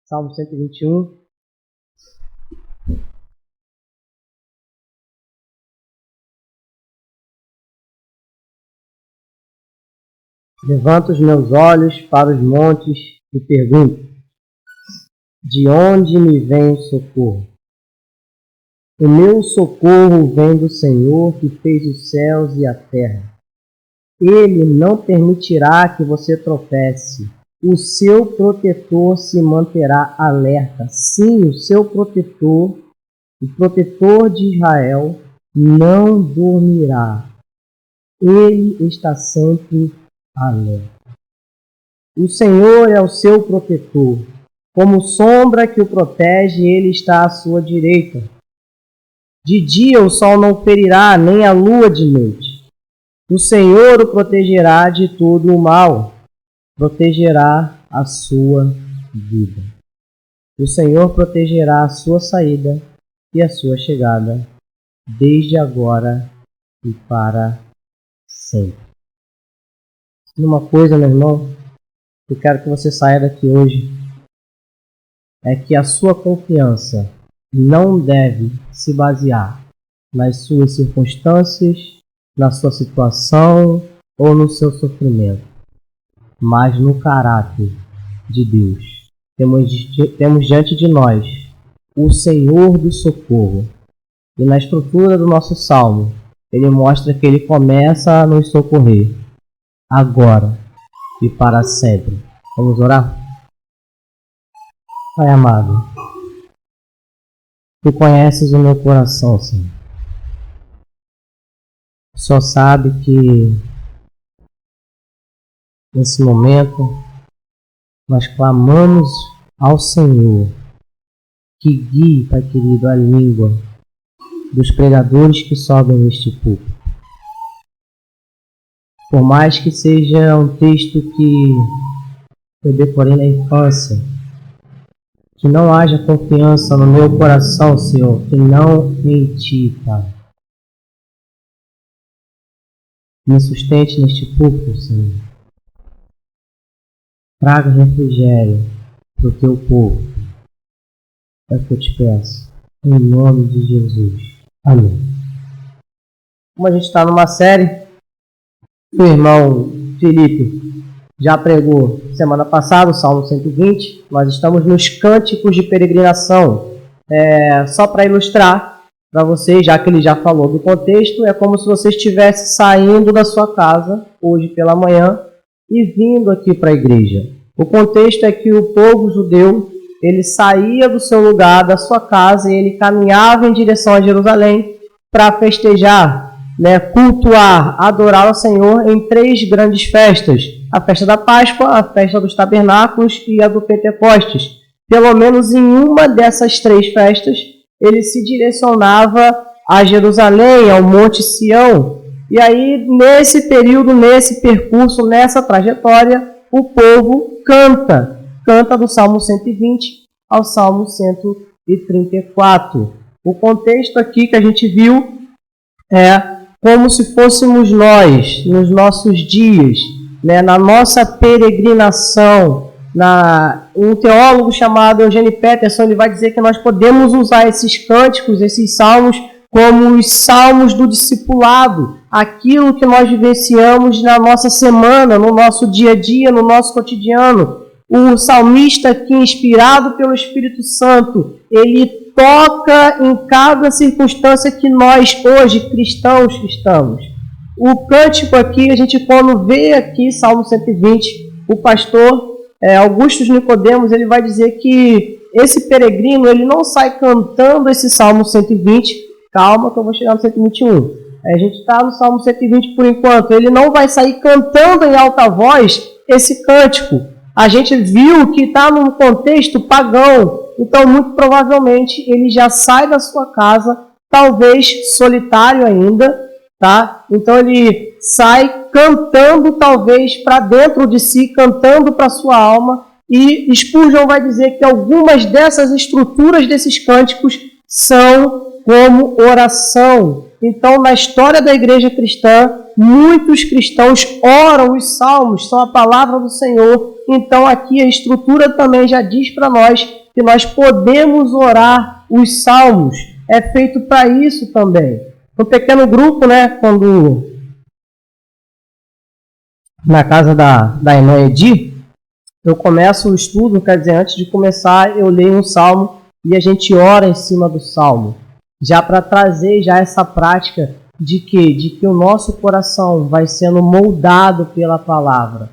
Salmo 121. Levanto os meus olhos para os montes e pergunto: de onde me vem o socorro? O meu socorro vem do Senhor que fez os céus e a terra. Ele não permitirá que você tropece. O seu protetor se manterá alerta. Sim, o seu protetor, o protetor de Israel, não dormirá. Ele está sempre alerta. O Senhor é o seu protetor. Como sombra que o protege, ele está à sua direita. De dia o sol não ferirá, nem a lua de noite. O Senhor o protegerá de todo o mal, protegerá a sua vida. O Senhor protegerá a sua saída e a sua chegada, desde agora e para sempre. Uma coisa, meu irmão, eu quero que você saia daqui hoje, é que a sua confiança não deve se basear nas suas circunstâncias, na sua situação ou no seu sofrimento, mas no caráter de Deus. Temos diante de nós o Senhor do socorro. E na estrutura do nosso salmo, ele mostra que ele começa a nos socorrer agora e para sempre. Vamos orar? Pai amado, Tu conheces o meu coração, Senhor. Só sabe que nesse momento nós clamamos ao Senhor que guie, Pai querido, a língua dos pregadores que sobem neste púlpito. Por mais que seja um texto que eu decorei na infância, que não haja confiança no meu coração, Senhor, que não em Ti, Pai. Me sustente neste púlpito, Senhor. Traga refrigério para o Teu povo. É o que eu te peço. Em nome de Jesus. Amém. Como a gente está numa série, o irmão Felipe já pregou semana passada o Salmo 120. Nós estamos nos cânticos de peregrinação. Só para ilustrar para vocês, já que ele já falou do contexto, é como se você estivesse saindo da sua casa hoje pela manhã e vindo aqui para a igreja. O contexto é que o povo judeu, ele saía do seu lugar, da sua casa, e ele caminhava em direção a Jerusalém para festejar, cultuar, adorar ao Senhor em 3 grandes festas: a festa da Páscoa, a festa dos Tabernáculos e a do Pentecostes. Pelo menos em uma dessas 3 festas, ele se direcionava a Jerusalém, ao Monte Sião. E aí, nesse período, nesse percurso, nessa trajetória, o povo canta do Salmo 120 ao Salmo 134. O contexto aqui que a gente viu é como se fôssemos nós, nos nossos dias, na nossa peregrinação. Um teólogo chamado Eugene Peterson, ele vai dizer que nós podemos usar esses cânticos, esses salmos, como os salmos do discipulado, aquilo que nós vivenciamos na nossa semana, no nosso dia a dia, no nosso cotidiano. O salmista, que inspirado pelo Espírito Santo, ele toca em cada circunstância que nós hoje, cristãos, estamos. O cântico aqui, a gente quando vê aqui Salmo 120, o pastor Augusto Nicodemos, ele vai dizer que esse peregrino, ele não sai cantando esse Salmo 120, calma que eu vou chegar no 121. A gente está no Salmo 120 por enquanto, ele não vai sair cantando em alta voz esse cântico. A gente viu que está num contexto pagão, então muito provavelmente ele já sai da sua casa, talvez solitário ainda, tá? Então ele sai cantando talvez para dentro de si, cantando para sua alma, e Spurgeon vai dizer que algumas dessas estruturas desses cânticos são como oração. Então, na história da igreja cristã, muitos cristãos oram os salmos, são a palavra do Senhor. Então, aqui a Escritura também já diz para nós que nós podemos orar os salmos. É feito para isso também. Um pequeno grupo, né, quando na casa da irmã Edi, eu começo o estudo, quer dizer, antes de começar, eu leio um salmo e a gente ora em cima do salmo, já para trazer já essa prática de quê? De que o nosso coração vai sendo moldado pela palavra.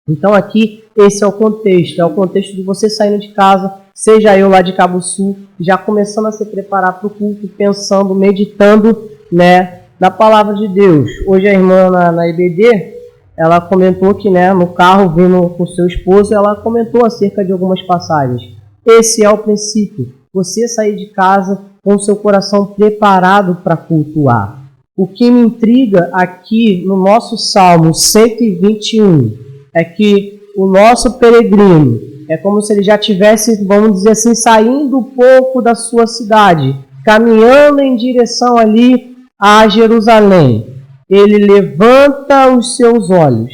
Então aqui, esse é o contexto de você saindo de casa, seja eu lá de Cabo Sul, já começando a se preparar para o culto, pensando, meditando, né, na palavra de Deus. Hoje a irmã na IBD, ela comentou que, né, no carro, vindo com seu esposo, ela comentou acerca de algumas passagens. Esse é o princípio, você sair de casa com o seu coração preparado para cultuar. O que me intriga aqui no nosso Salmo 121 é que o nosso peregrino é como se ele já tivesse, vamos dizer assim, saindo um pouco da sua cidade, caminhando em direção ali a Jerusalém. Ele levanta os seus olhos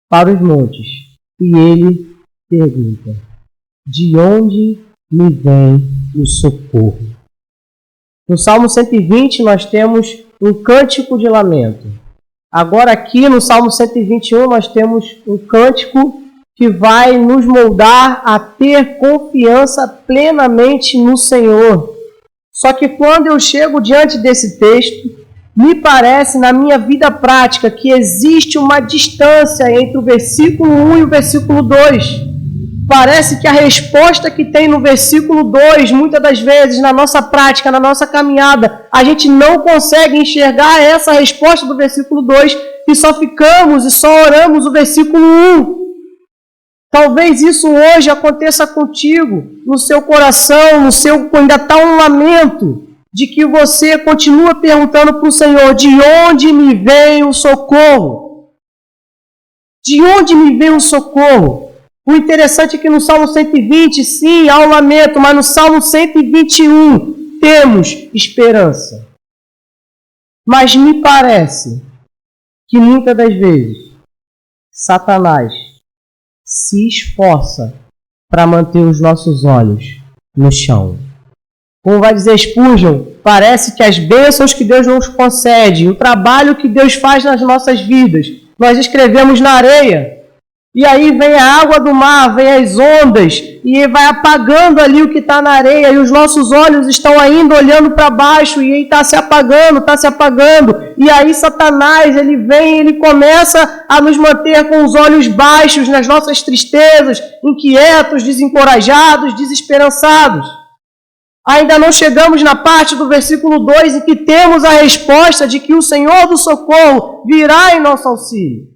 para os montes e ele pergunta: de onde me vem o socorro? No Salmo 120 nós temos um cântico de lamento. Agora aqui no Salmo 121 nós temos um cântico que vai nos moldar a ter confiança plenamente no Senhor. Só que quando eu chego diante desse texto, me parece na minha vida prática que existe uma distância entre o versículo 1 e o versículo 2. Parece que a resposta que tem no versículo 2, muitas das vezes na nossa prática, na nossa caminhada, a gente não consegue enxergar essa resposta do versículo 2 e só ficamos e só oramos o versículo 1. Talvez isso hoje aconteça contigo, no seu coração, ainda está um lamento de que você continua perguntando para o Senhor: de onde me vem o socorro? De onde me vem o socorro? O interessante é que no Salmo 120, sim, há um lamento, mas no Salmo 121 temos esperança. Mas me parece que muitas das vezes Satanás se esforça para manter os nossos olhos no chão. Como vai dizer Spurgeon, parece que as bênçãos que Deus nos concede, o trabalho que Deus faz nas nossas vidas, nós escrevemos na areia. E aí vem a água do mar, vem as ondas, e vai apagando ali o que está na areia, e os nossos olhos estão ainda olhando para baixo, e aí está se apagando, e aí Satanás, ele vem, ele começa a nos manter com os olhos baixos nas nossas tristezas, inquietos, desencorajados, desesperançados. Ainda não chegamos na parte do versículo 2 em que temos a resposta de que o Senhor do socorro virá em nosso auxílio.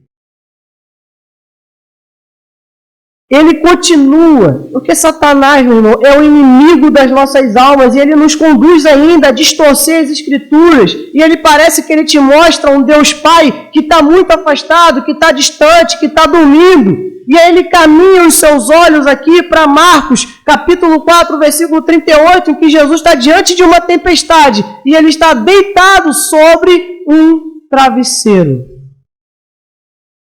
Ele continua, porque Satanás, meu irmão, é o inimigo das nossas almas e ele nos conduz ainda a distorcer as Escrituras. E ele parece que ele te mostra um Deus Pai que está muito afastado, que está distante, que está dormindo. E aí ele caminha os seus olhos aqui para Marcos, capítulo 4, versículo 38, em que Jesus está diante de uma tempestade e ele está deitado sobre um travesseiro.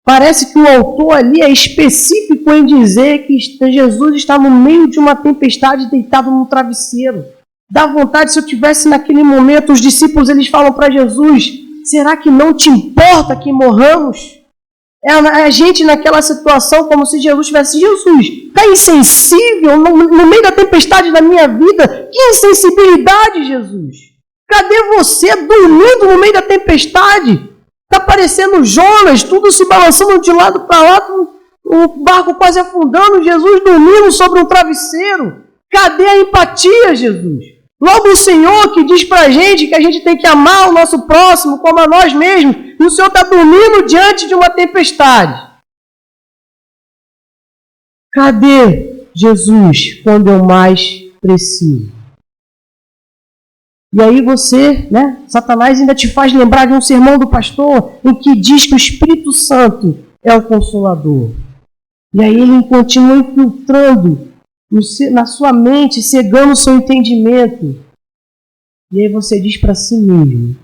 Parece que o autor ali é específico em dizer que Jesus está no meio de uma tempestade deitado num travesseiro. Dá vontade, se eu tivesse naquele momento, os discípulos eles falam para Jesus: será que não te importa que morramos? É a gente naquela situação como se Jesus tivesse: Jesus, está insensível no meio da tempestade da minha vida? Que insensibilidade, Jesus! Cadê você dormindo no meio da tempestade? Está parecendo Jonas, tudo se balançando de lado para lá, o barco quase afundando, Jesus dormindo sobre um travesseiro. Cadê a empatia, Jesus? Logo o Senhor que diz para a gente que a gente tem que amar o nosso próximo como a nós mesmos, e o Senhor está dormindo diante de uma tempestade. Cadê Jesus quando eu mais preciso? E aí você, Satanás ainda te faz lembrar de um sermão do pastor em que diz que o Espírito Santo é o Consolador. E aí ele continua infiltrando na sua mente, cegando o seu entendimento. E aí você diz para si mesmo: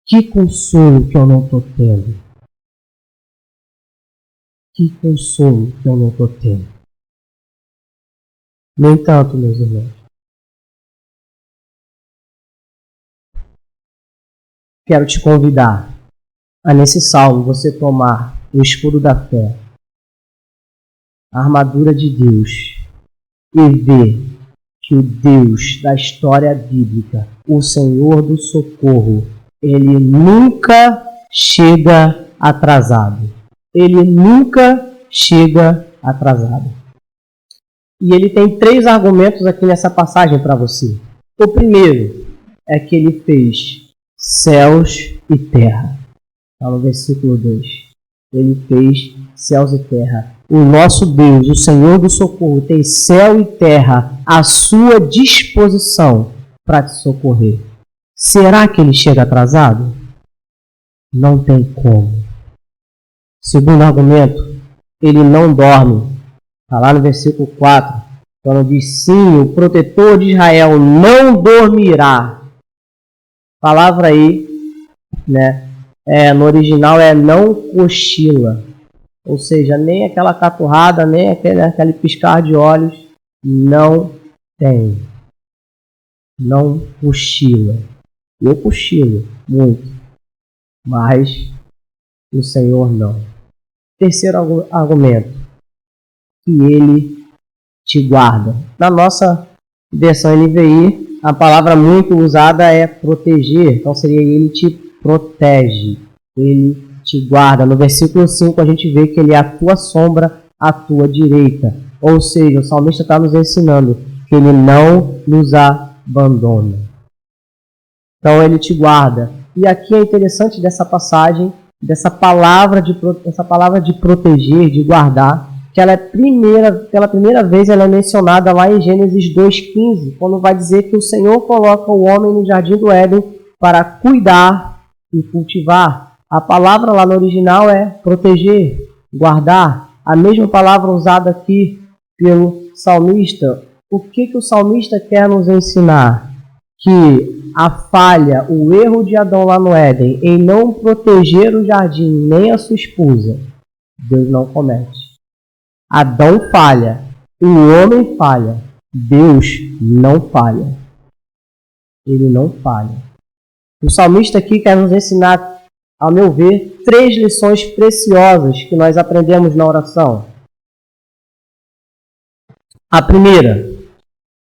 Que consolo que eu não estou tendo. Que consolo que eu não estou tendo. No entanto, meus irmãos, quero te convidar a, nesse salmo, você tomar o escudo da fé, a armadura de Deus, e ver que o Deus da história bíblica, o Senhor do socorro, ele nunca chega atrasado. Ele nunca chega atrasado. E ele tem 3 argumentos aqui nessa passagem para você. O primeiro é que ele fez céus e terra. Está no versículo 2. Ele fez céus e terra. O nosso Deus, o Senhor do socorro, tem céu e terra à sua disposição para te socorrer. Será que ele chega atrasado? Não tem como. Segundo argumento, ele não dorme. Está lá no versículo 4, quando diz: sim, o protetor de Israel não dormirá. A palavra aí, né, no original é não cochila. Ou seja, nem aquela caturrada, nem aquele piscar de olhos, não tem. Não cochila. Eu cochilo muito, mas o Senhor não. Terceiro argumento, que ele te guarda. Na nossa versão NVI, a palavra muito usada é proteger, então seria ele te protege, ele te guarda. No versículo 5 a gente vê que ele é a tua sombra, à tua direita. Ou seja, o salmista está nos ensinando que ele não nos abandona. Então ele te guarda. E aqui é interessante dessa passagem, dessa palavra de proteger, de guardar, que ela pela primeira vez ela é mencionada lá em Gênesis 2,15, quando vai dizer que o Senhor coloca o homem no jardim do Éden para cuidar e cultivar. A palavra lá no original é proteger, guardar. A mesma palavra usada aqui pelo salmista. O que o salmista quer nos ensinar? Que a falha, o erro de Adão lá no Éden, em não proteger o jardim nem a sua esposa, Deus não comete. Adão falha, o homem falha, Deus não falha. Ele não falha. O salmista aqui quer nos ensinar, ao meu ver, 3 lições preciosas que nós aprendemos na oração. A primeira,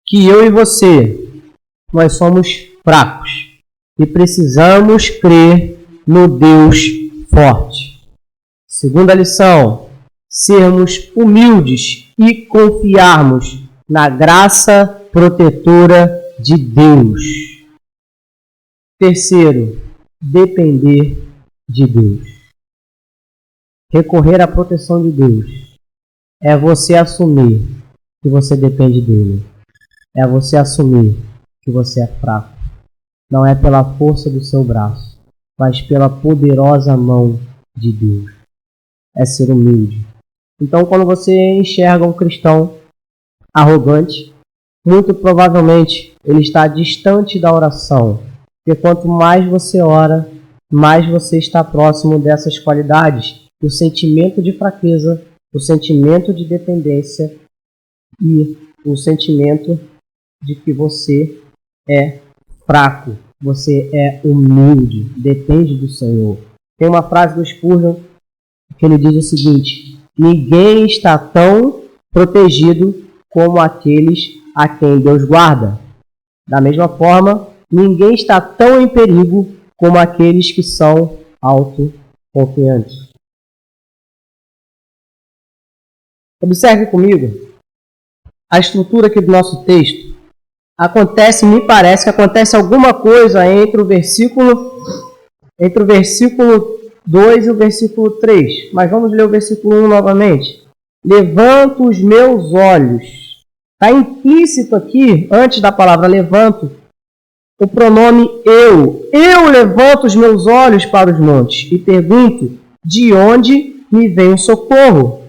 que eu e você, nós somos fracos e precisamos crer no Deus forte. Segunda lição, sermos humildes e confiarmos na graça protetora de Deus. Terceiro, depender de Deus. Recorrer à proteção de Deus é você assumir que você depende dele. É você assumir que você é fraco. Não é pela força do seu braço, mas pela poderosa mão de Deus. É ser humilde. Então, quando você enxerga um cristão arrogante, muito provavelmente ele está distante da oração. Porque quanto mais você ora, mais você está próximo dessas qualidades. O sentimento de fraqueza, o sentimento de dependência e o sentimento de que você é fraco, você é humilde, depende do Senhor. Tem uma frase do Spurgeon que ele diz o seguinte: ninguém está tão protegido como aqueles a quem Deus guarda. Da mesma forma, ninguém está tão em perigo como aqueles que são autoconfiantes. Observe comigo a estrutura aqui do nosso texto. Me parece que acontece alguma coisa entre o versículo 2 e o versículo 3. Mas vamos ler o versículo 1 novamente. Levanto os meus olhos. Está implícito aqui, antes da palavra levanto, o pronome eu. Eu levanto os meus olhos para os montes e pergunto: de onde me vem o socorro?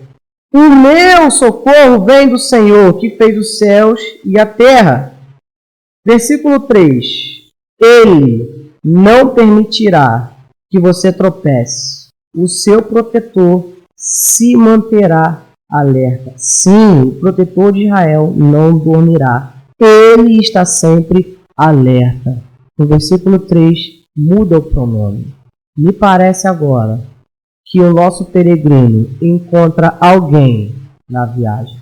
O meu socorro vem do Senhor, que fez os céus e a terra. Versículo 3. Ele, não permitirá que você tropece. O seu protetor se manterá alerta. Sim, o protetor de Israel não dormirá. Ele está sempre alerta. No versículo 3, muda o pronome. Me parece agora que o nosso peregrino encontra alguém na viagem.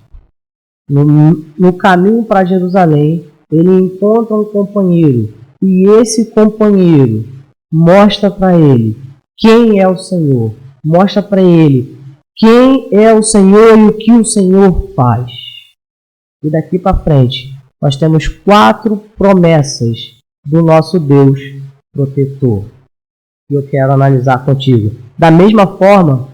No caminho para Jerusalém, ele encontra um companheiro. E esse companheiro mostra para ele quem é o Senhor. Mostra para ele quem é o Senhor e o que o Senhor faz. E daqui para frente, nós temos 4 promessas do nosso Deus protetor. Que eu quero analisar contigo. Da mesma forma,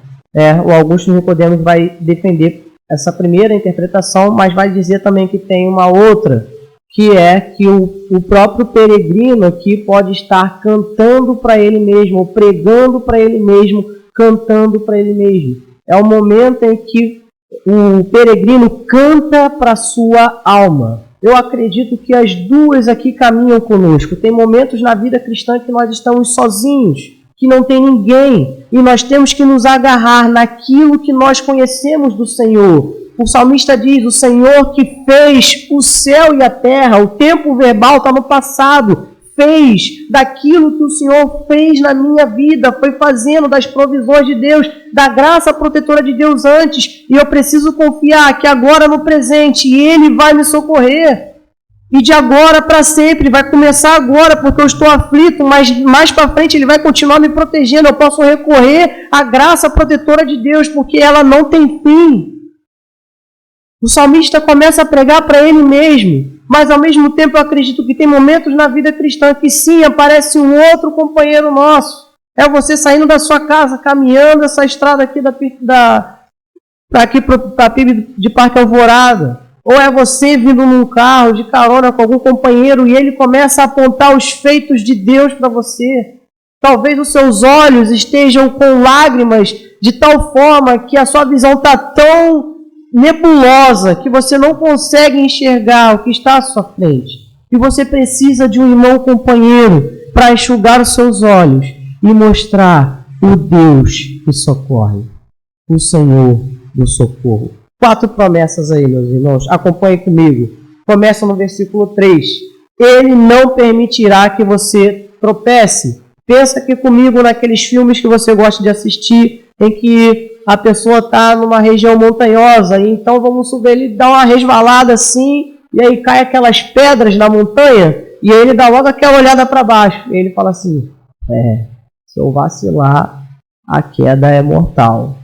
o Augusto Nicodemos vai defender essa primeira interpretação, mas vai dizer também que tem uma outra, que é que o próprio peregrino aqui pode estar cantando para ele mesmo, ou pregando para ele mesmo, cantando para ele mesmo. É o momento em que o peregrino canta para a sua alma. Eu acredito que as duas aqui caminham conosco. Tem momentos na vida cristã que nós estamos sozinhos, que não tem ninguém, e nós temos que nos agarrar naquilo que nós conhecemos do Senhor. O salmista diz, o Senhor que fez o céu e a terra, o tempo verbal está no passado, fez daquilo que o Senhor fez na minha vida, foi fazendo das provisões de Deus, da graça protetora de Deus antes, e eu preciso confiar que agora no presente Ele vai me socorrer. E de agora para sempre, vai começar agora porque eu estou aflito, mas mais para frente Ele vai continuar me protegendo. Eu posso recorrer à graça protetora de Deus, porque ela não tem fim. O salmista começa a pregar para ele mesmo, mas ao mesmo tempo eu acredito que tem momentos na vida cristã que sim, aparece um outro companheiro nosso. É você saindo da sua casa, caminhando essa estrada aqui para PIB de Parque Alvorada. Ou é você vindo num carro de carona com algum companheiro e ele começa a apontar os feitos de Deus para você. Talvez os seus olhos estejam com lágrimas de tal forma que a sua visão está tão nebulosa que você não consegue enxergar o que está à sua frente. E você precisa de um irmão companheiro para enxugar os seus olhos e mostrar o Deus que socorre, o Senhor do socorro. 4 promessas aí, meus irmãos. Acompanhe comigo. Começa no versículo 3. Ele não permitirá que você tropece. Pensa aqui comigo naqueles filmes que você gosta de assistir, em que a pessoa está numa região montanhosa, e então vamos subir, ele dá uma resvalada assim, e aí cai aquelas pedras na montanha, e aí ele dá logo aquela olhada para baixo. E ele fala assim, se eu vacilar, a queda é mortal.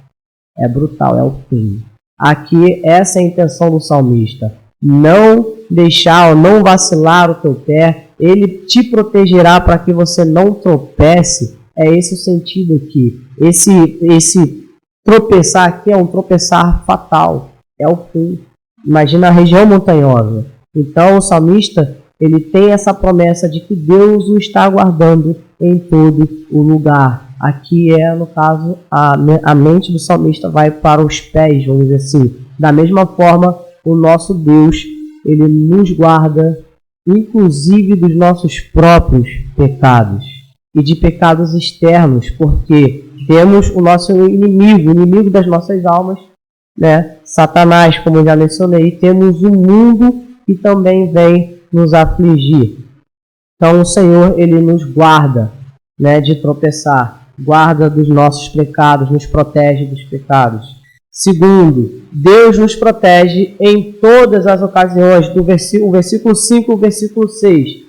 É brutal, é o fim. Aqui, essa é a intenção do salmista. Não deixar ou não vacilar o teu pé. Ele te protegerá para que você não tropece. É esse o sentido aqui. Esse tropeçar aqui é um tropeçar fatal. É o fim. Imagina a região montanhosa. Então, o salmista, ele tem essa promessa de que Deus o está guardando em todo o lugar. Aqui no caso, a mente do salmista vai para os pés, vamos dizer assim. Da mesma forma, o nosso Deus, ele nos guarda, inclusive dos nossos próprios pecados e de pecados externos, porque temos o nosso inimigo, o inimigo das nossas almas, né? Satanás, como eu já mencionei, temos o mundo que também vem nos afligir. Então, o Senhor, ele nos guarda, né, de tropeçar. Guarda dos nossos pecados, nos protege dos pecados. Segundo, Deus nos protege em todas as ocasiões, o versículo 5 e o versículo 6.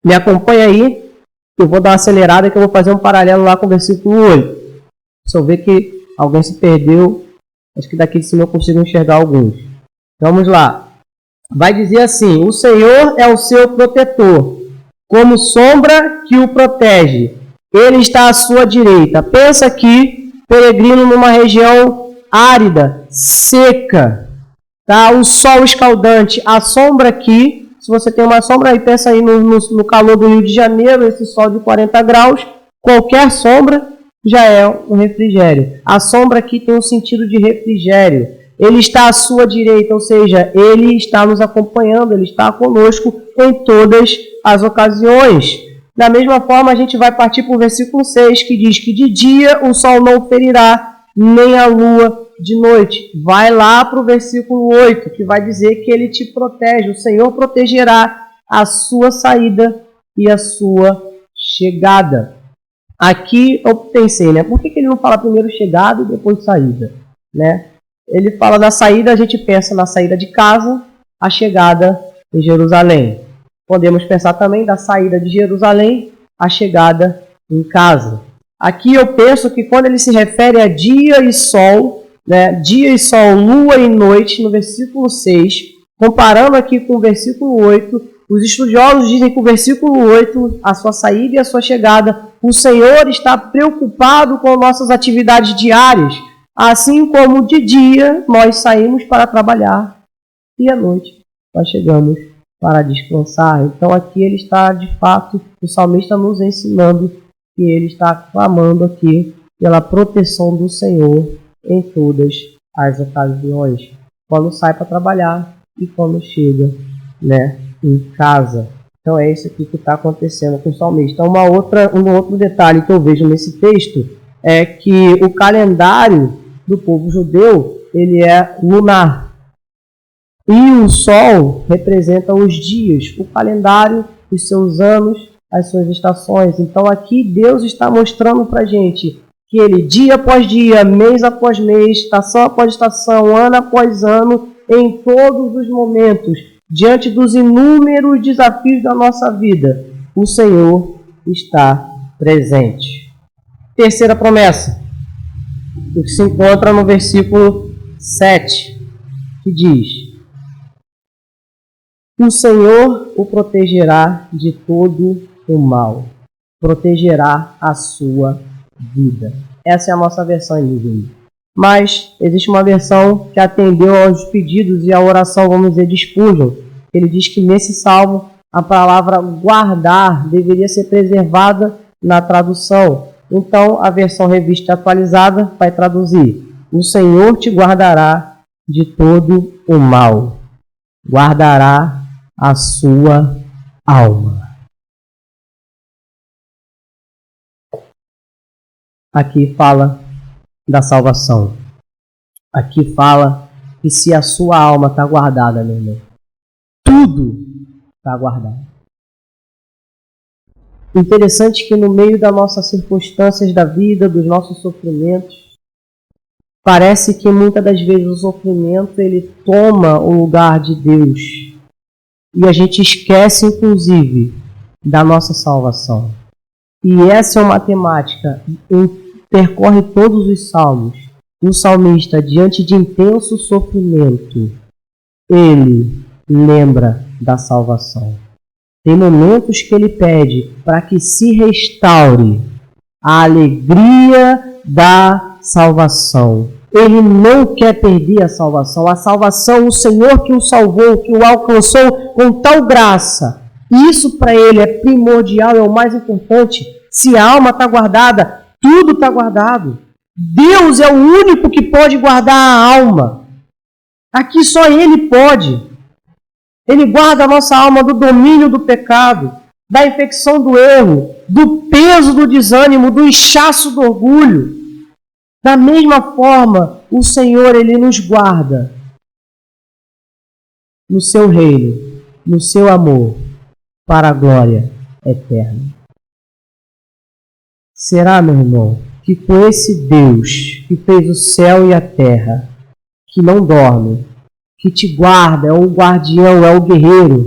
Me acompanha aí, eu vou dar uma acelerada que eu vou fazer um paralelo lá com o versículo 8. Se eu ver que alguém se perdeu, acho que daqui de cima eu consigo enxergar alguns. Vamos lá. Vai dizer assim, o Senhor é o seu protetor, como sombra que o protege. Ele está à sua direita. Pensa aqui, peregrino numa região árida, seca, tá? O sol escaldante, a sombra aqui, se você tem uma sombra aí, pensa aí no calor do Rio de Janeiro, esse sol de 40 graus, qualquer sombra já é um refrigério. A sombra aqui tem um sentido de refrigério. Ele está à sua direita, ou seja, Ele está nos acompanhando, Ele está conosco em todas as ocasiões. Da mesma forma, a gente vai partir para o versículo 6, que diz que de dia o sol não ferirá, nem a lua de noite. Vai lá para o versículo 8, que vai dizer que ele te protege. O Senhor protegerá a sua saída e a sua chegada. Aqui eu pensei, né? Por que ele não fala primeiro chegada e depois saída? Né? Ele fala da saída, a gente pensa na saída de casa, a chegada em Jerusalém. Podemos pensar também da saída de Jerusalém, a chegada em casa. Aqui eu penso que quando ele se refere a dia e sol, né? Dia e sol, lua e noite, no versículo 6, comparando aqui com o versículo 8, os estudiosos dizem que o versículo 8, a sua saída e a sua chegada, o Senhor está preocupado com nossas atividades diárias, assim como de dia nós saímos para trabalhar e à noite nós chegamos para descansar. Então aqui ele está, de fato, o salmista nos ensinando que ele está clamando aqui pela proteção do Senhor em todas as ocasiões, quando sai para trabalhar e quando chega, né, em casa. Então é isso aqui que está acontecendo com o salmista. Um outro detalhe que eu vejo nesse texto é que o calendário do povo judeu ele é lunar. E o sol representa os dias, o calendário, os seus anos, as suas estações. Então aqui Deus está mostrando para a gente que ele, dia após dia, mês após mês, estação após estação, ano após ano, em todos os momentos, diante dos inúmeros desafios da nossa vida, o Senhor está presente. Terceira promessa, o que se encontra no versículo 7, que diz: o Senhor o protegerá de todo o mal, protegerá a sua vida. Essa é a nossa versão em livro. Mas existe uma versão que atendeu aos pedidos e à oração, vamos dizer, de Spurgeon. Ele diz que nesse salmo a palavra guardar deveria ser preservada na tradução. Então a versão revista e atualizada vai traduzir: o Senhor te guardará de todo o mal, guardará a sua alma. Aqui fala da salvação. Aqui fala que se a sua alma está guardada, meu irmão, tudo está guardado. Interessante que no meio das nossas circunstâncias da vida, dos nossos sofrimentos, parece que muitas das vezes o sofrimento ele toma o lugar de Deus. E a gente esquece, inclusive, da nossa salvação. E essa é uma temática que percorre todos os salmos. O salmista, diante de intenso sofrimento, ele lembra da salvação. Tem momentos que ele pede para que se restaure a alegria da salvação. Ele não quer perder a salvação. A salvação, o Senhor que o salvou, que o alcançou com tal graça. Isso para ele é primordial, é o mais importante. Se a alma está guardada, tudo está guardado. Deus é o único que pode guardar a alma. Aqui só Ele pode. Ele guarda a nossa alma do domínio do pecado, da infecção do erro, do peso do desânimo, do inchaço do orgulho. Da mesma forma, o Senhor, Ele nos guarda no seu reino, no seu amor, para a glória eterna. Será, meu irmão, que com esse Deus que fez o céu e a terra, que não dorme, que te guarda, é o guardião, é o guerreiro,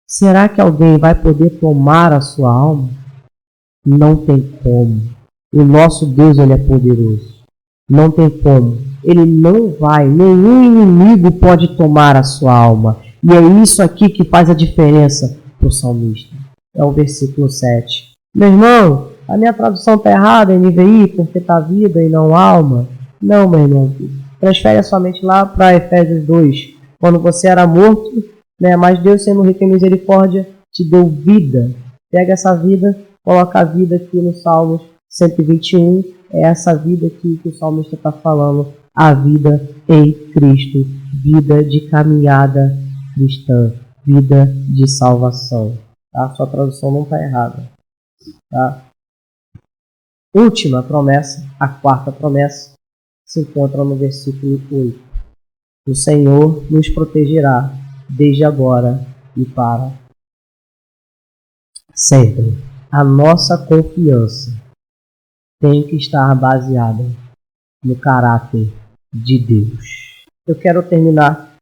será que alguém vai poder tomar a sua alma? Não tem como. O nosso Deus, Ele é poderoso. Não tem como. Ele não vai, nenhum inimigo pode tomar a sua alma. E é isso aqui que faz a diferença para o salmista. É o versículo 7. Meu irmão, a minha tradução está errada, NVI, porque está vida e não alma. Não, meu irmão. Transfere a sua mente lá para Efésios 2. Quando você era morto, né, mas Deus, sendo rico em misericórdia, te deu vida. Pega essa vida, coloca a vida aqui no Salmos 121. É essa vida aqui que o salmista está falando. A vida em Cristo. Vida de caminhada cristã. Vida de salvação. Tá? Sua tradução não está errada. Tá? Última promessa, a quarta promessa, se encontra no versículo 8. O Senhor nos protegerá desde agora e para sempre. A nossa confiança tem que estar baseada no caráter de Deus. Eu quero terminar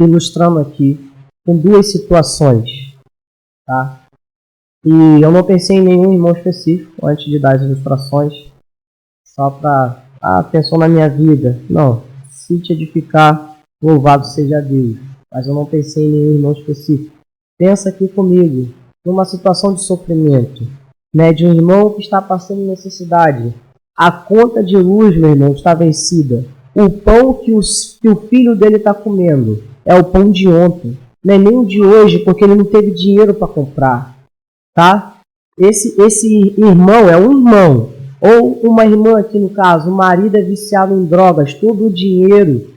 ilustrando aqui com duas situações, tá? E eu não pensei em nenhum irmão específico antes de dar as ilustrações, só para pensou na minha vida. Não, se te edificar, louvado seja Deus. Mas eu não pensei em nenhum irmão específico. Pensa aqui comigo, numa situação de sofrimento, né, de um irmão que está passando necessidade. A conta de luz, meu irmão, está vencida. O pão que o filho dele está comendo é o pão de ontem, não é nem o de hoje, porque ele não teve dinheiro para comprar. Tá? Esse irmão é um irmão, ou uma irmã aqui no caso, o marido é viciado em drogas, todo o dinheiro,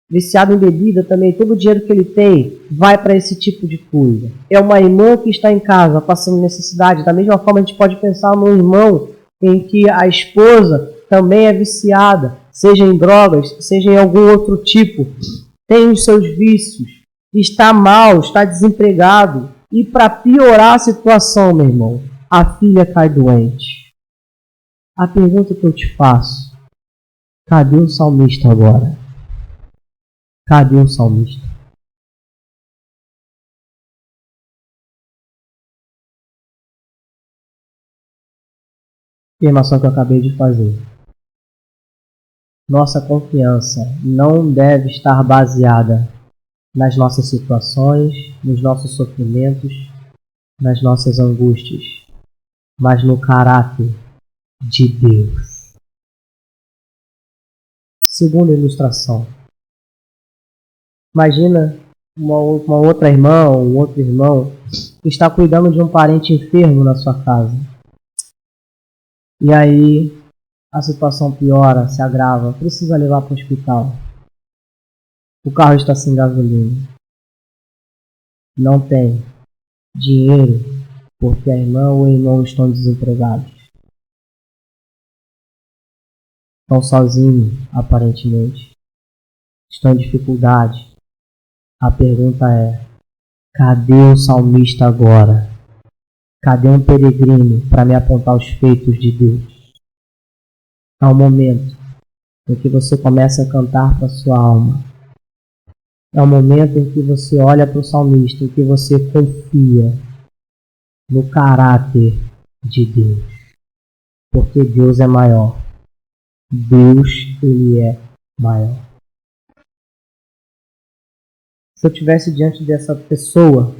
viciado em bebida também, todo o dinheiro que ele tem vai para esse tipo de coisa. É uma irmã que está em casa passando necessidade, da mesma forma a gente pode pensar num irmão em que a esposa também é viciada, seja em drogas, seja em algum outro tipo, tem os seus vícios, está mal, está desempregado. E para piorar a situação, meu irmão, a filha cai doente. A pergunta que eu te faço, cadê o salmista agora? Cadê o salmista? Afirmação que eu acabei de fazer. Nossa confiança não deve estar baseada nas nossas situações, nos nossos sofrimentos, nas nossas angústias, mas no caráter de Deus. Segunda ilustração. Imagina uma outra irmã ou um outro irmão que está cuidando de um parente enfermo na sua casa. E aí a situação piora, se agrava, precisa levar para o hospital. O carro está sem gasolina. Não tem dinheiro porque a irmã ou o irmão estão desempregados. Estão sozinhos, aparentemente. Estão em dificuldade. A pergunta é, cadê o salmista agora? Cadê um peregrino para me apontar os feitos de Deus? É um momento em que você começa a cantar para sua alma. É um momento em que você olha para o salmista, em que você confia no caráter de Deus. Porque Deus é maior. Deus, Ele é maior. Se eu estivesse diante dessa pessoa,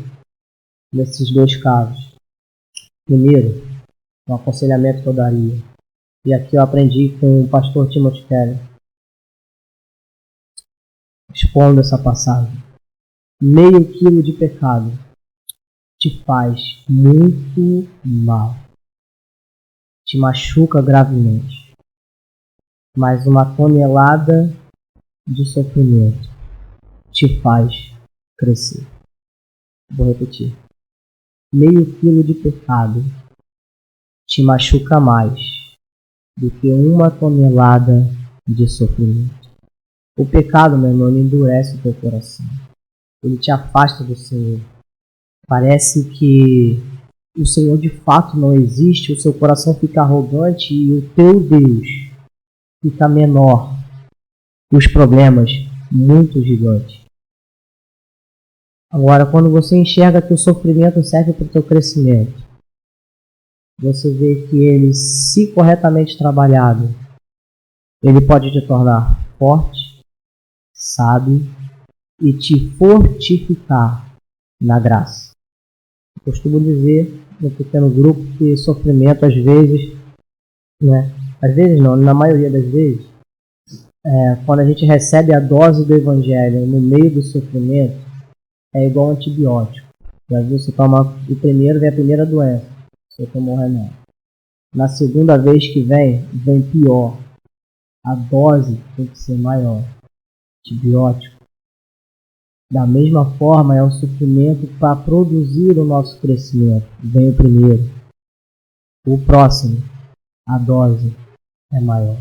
nesses dois casos, primeiro, um aconselhamento que eu daria, e aqui eu aprendi com o pastor Timothy Keller, expondo essa passagem. Meio quilo de pecado te faz muito mal, te machuca gravemente, mas uma tonelada de sofrimento te faz crescer. Vou repetir. Meio quilo de pecado te machuca mais do que uma tonelada de sofrimento. O pecado, meu irmão, endurece o teu coração. Ele te afasta do Senhor. Parece que o Senhor de fato não existe, o seu coração fica arrogante e o teu Deus fica menor. Os problemas muito gigantes. Agora, quando você enxerga que o sofrimento serve para o teu crescimento, você vê que ele, se corretamente trabalhado, ele pode te tornar forte, sábio e te fortificar na graça. Eu costumo dizer no pequeno grupo que sofrimento às vezes, às vezes não, na maioria das vezes, quando a gente recebe a dose do evangelho no meio do sofrimento, é igual antibiótico. Já viu, você toma o primeiro, vem a primeira doença, você tomou o remédio. Na segunda vez que vem pior. A dose tem que ser maior. Antibiótico Da mesma forma, é o sofrimento para produzir o nosso crescimento. Vem o primeiro. O próximo, a dose é maior.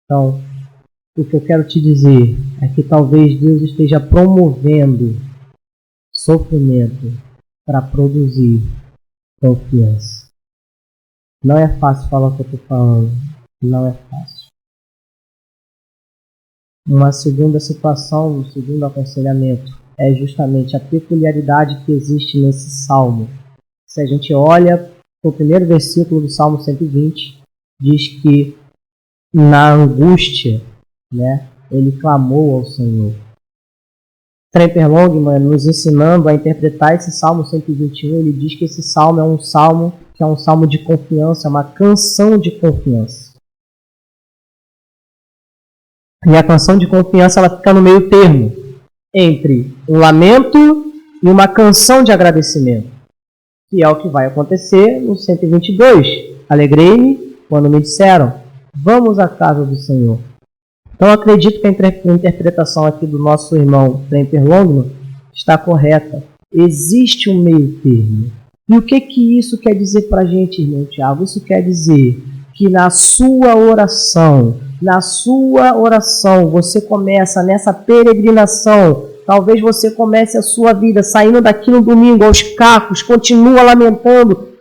Então, o que eu quero te dizer é que talvez Deus esteja promovendo sofrimento para produzir confiança. Não é fácil falar o que eu estou falando. Não é fácil. Uma segunda situação, um segundo aconselhamento, é justamente a peculiaridade que existe nesse salmo. Se a gente olha o primeiro versículo do Salmo 120, diz que na angústia, ele clamou ao Senhor. Tremper Longman, nos ensinando a interpretar esse Salmo 121, ele diz que esse salmo é um salmo de confiança, uma canção de confiança. E a canção de confiança ela fica no meio termo entre um lamento e uma canção de agradecimento, que é o que vai acontecer no 122. Alegrei-me quando me disseram, vamos à casa do Senhor. Então acredito que a interpretação aqui do nosso irmão Tremper Longman está correta. Existe um meio termo. E o que isso quer dizer para a gente, irmão Tiago? Isso quer dizer que na sua oração, você começa nessa peregrinação. Talvez você comece a sua vida saindo daqui no domingo aos cacos, continua lamentando,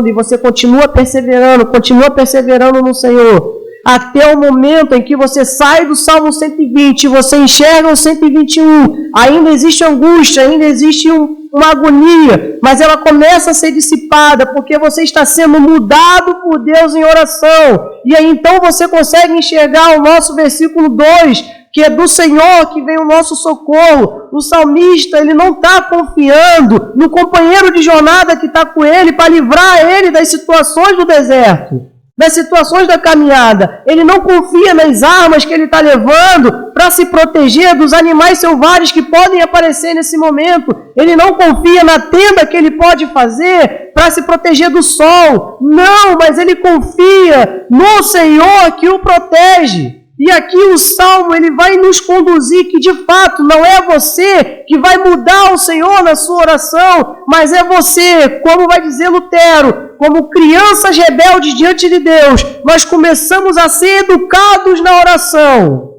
e você continua perseverando no Senhor. Até o momento em que você sai do Salmo 120, você enxerga o 121, ainda existe angústia, ainda existe uma agonia, mas ela começa a ser dissipada, porque você está sendo mudado por Deus em oração. E aí então você consegue enxergar o nosso versículo 2, que é do Senhor que vem o nosso socorro. O salmista, ele não está confiando no companheiro de jornada que está com ele para livrar ele das situações do deserto, das situações da caminhada. Ele não confia nas armas que ele está levando para se proteger dos animais selvagens que podem aparecer nesse momento. Ele não confia na tenda que ele pode fazer para se proteger do sol. Não, mas ele confia no Senhor que o protege. E aqui o Salmo ele vai nos conduzir que de fato não é você que vai mudar o Senhor na sua oração, mas é você, como vai dizer Lutero, como crianças rebeldes diante de Deus, nós começamos a ser educados na oração.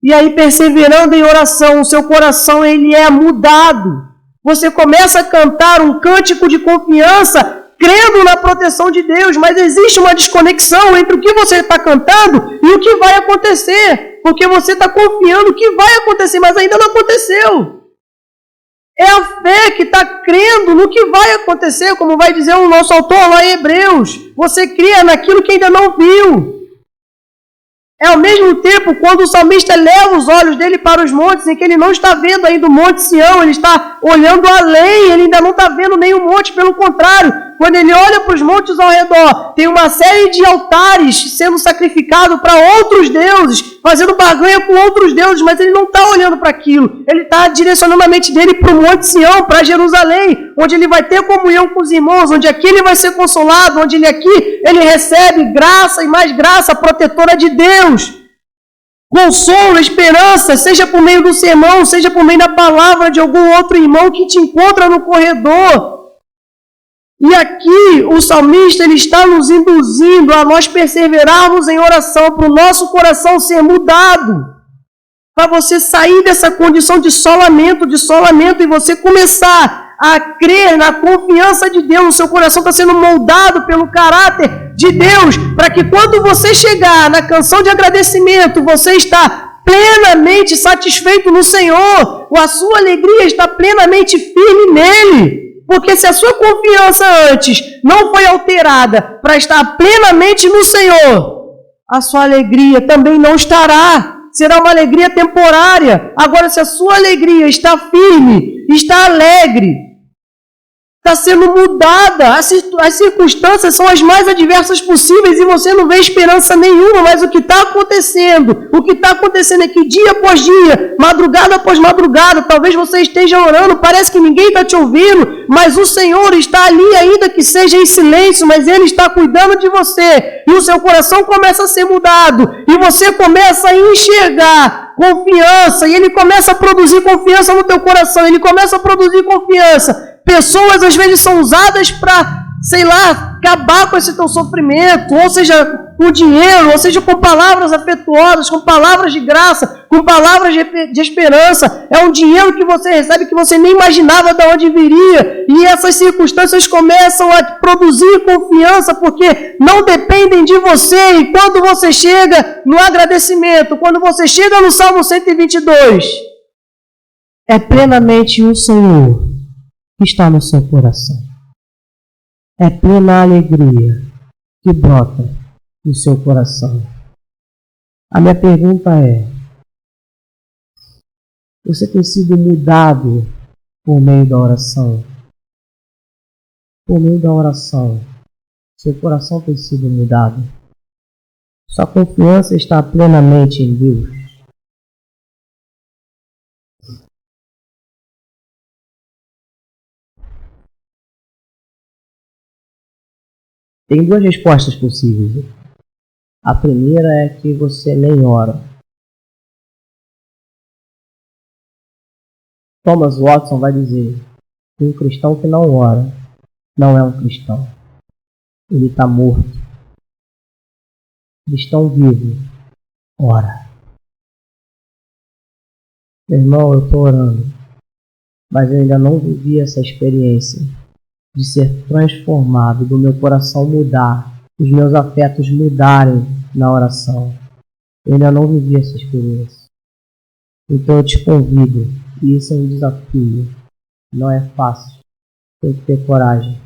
E aí, perseverando em oração, o seu coração ele é mudado. Você começa a cantar um cântico de confiança, crendo na proteção de Deus, mas existe uma desconexão entre o que você está cantando e o que vai acontecer, porque você está confiando que vai acontecer, mas ainda não aconteceu. É a fé que está crendo no que vai acontecer, como vai dizer o nosso autor lá em Hebreus. Você cria naquilo que ainda não viu. É ao mesmo tempo quando o salmista leva os olhos dele para os montes, em que ele não está vendo ainda o Monte Sião, ele está olhando além, ele ainda não está vendo nenhum monte, pelo contrário, quando ele olha para os montes ao redor, tem uma série de altares sendo sacrificados para outros deuses, fazendo barganha com outros deuses, mas ele não está olhando para aquilo, ele está direcionando a mente dele para o Monte Sião, para Jerusalém, onde ele vai ter comunhão com os irmãos, onde aqui ele vai ser consolado, onde ele recebe graça e mais graça protetora de Deus. Consolo, esperança, seja por meio do sermão, seja por meio da palavra de algum outro irmão que te encontra no corredor. E aqui o salmista ele está nos induzindo a nós perseverarmos em oração para o nosso coração ser mudado, para você sair dessa condição de solamento e você começar a crer na confiança de Deus. O seu coração está sendo moldado pelo caráter de Deus, para que quando você chegar na canção de agradecimento, você está plenamente satisfeito no Senhor, a sua alegria está plenamente firme nele. Porque se a sua confiança antes não foi alterada para estar plenamente no Senhor, a sua alegria também não estará. Será uma alegria temporária. Agora, se a sua alegria está firme, está alegre, está sendo mudada, as circunstâncias são as mais adversas possíveis e você não vê esperança nenhuma, mas o que está acontecendo é que dia após dia, madrugada após madrugada, talvez você esteja orando, parece que ninguém está te ouvindo, mas o Senhor está ali, ainda que seja em silêncio, mas Ele está cuidando de você, e o seu coração começa a ser mudado, e você começa a enxergar confiança, e ele começa a produzir confiança no teu coração, ele começa a produzir confiança. Pessoas às vezes são usadas para, sei lá, acabar com esse teu sofrimento, ou seja, com dinheiro, ou seja, com palavras afetuosas, com palavras de graça, com palavras de esperança. É um dinheiro que você recebe que você nem imaginava de onde viria, e essas circunstâncias começam a produzir confiança, porque não dependem de você. E quando você chega no agradecimento, quando você chega no Salmo 122, é plenamente o Senhor que está no seu coração. É plena alegria que brota no seu coração. A minha pergunta é: você tem sido mudado por meio da oração? Por meio da oração, seu coração tem sido mudado? Sua confiança está plenamente em Deus? Tem duas respostas possíveis. A primeira é que você nem ora. Thomas Watson vai dizer que um cristão que não ora não é um cristão. Ele está morto. Cristão vivo, ora. Meu irmão, eu estou orando, mas eu ainda não vivi essa experiência de ser transformado, do meu coração mudar, os meus afetos mudarem na oração. Eu ainda não vivi essa experiência. Então eu te convido, e isso é um desafio, não é fácil, tem que ter coragem,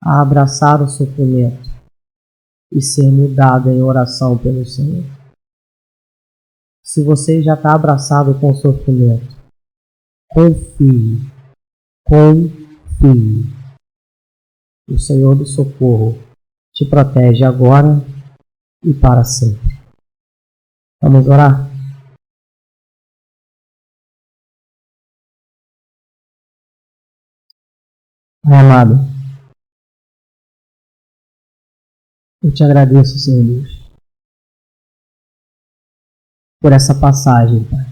a abraçar o sofrimento e ser mudado em oração pelo Senhor. Se você já está abraçado com o sofrimento, confie. O Senhor do socorro te protege agora e para sempre. Vamos orar? Pai amado, eu te agradeço, Senhor Deus, por essa passagem, Pai.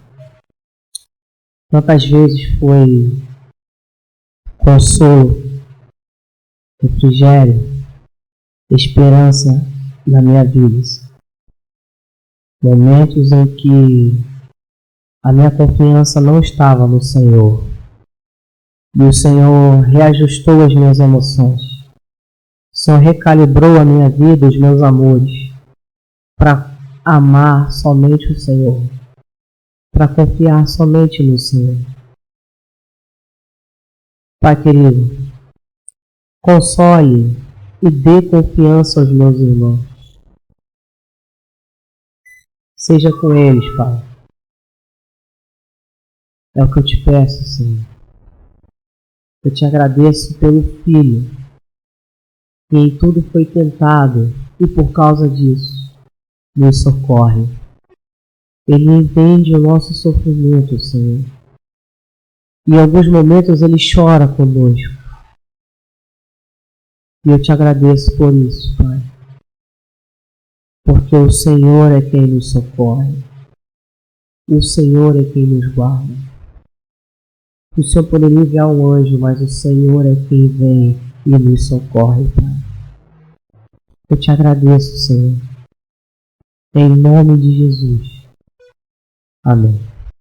Quantas vezes foi consolo, refrigério, esperança na minha vida. Momentos em que a minha confiança não estava no Senhor. E o Senhor reajustou as minhas emoções. O Senhor recalibrou a minha vida, os meus amores, para amar somente o Senhor, para confiar somente no Senhor. Pai querido, console e dê confiança aos meus irmãos. Seja com eles, Pai. É o que eu te peço, Senhor. Eu te agradeço pelo Filho, que em tudo foi tentado e por causa disso nos socorre. Ele entende o nosso sofrimento, Senhor. E em alguns momentos ele chora conosco. E eu te agradeço por isso, Pai. Porque o Senhor é quem nos socorre. O Senhor é quem nos guarda. O Senhor poderia enviar um anjo, mas o Senhor é quem vem e nos socorre, Pai. Eu te agradeço, Senhor. Em nome de Jesus. Amém.